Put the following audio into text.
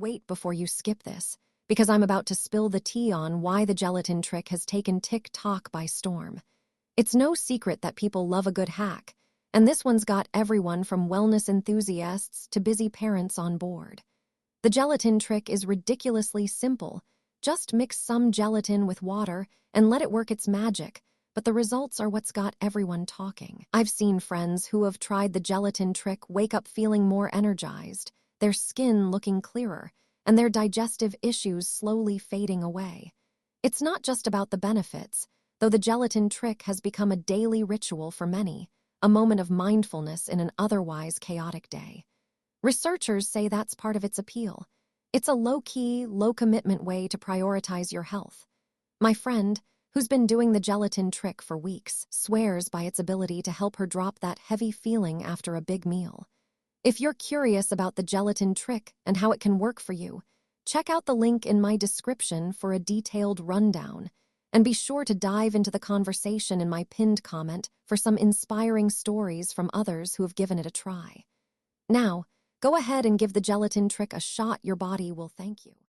wait before you skip this, because I'm about to spill the tea on why the gelatin trick has taken TikTok by storm. It's no secret that people love a good hack, and this one's got everyone from wellness enthusiasts to busy parents on board. The gelatin trick is ridiculously simple. Just mix some gelatin with water and let it work its magic, but the results are what's got everyone talking. I've seen friends who have tried the gelatin trick wake up feeling more energized, their skin looking clearer, and their digestive issues slowly fading away. It's not just about the benefits, though the gelatin trick has become a daily ritual for many, a moment of mindfulness in an otherwise chaotic day. Researchers say that's part of its appeal. It's a low-key, low-commitment way to prioritize your health. My friend, who's been doing the gelatin trick for weeks, swears by its ability to help her drop that heavy feeling after a big meal. If you're curious about the gelatin trick and how it can work for you, check out the link in my description for a detailed rundown. And be sure to dive into the conversation in my pinned comment for some inspiring stories from others who have given it a try. Now, go ahead and give the gelatin trick a shot. Your body will thank you.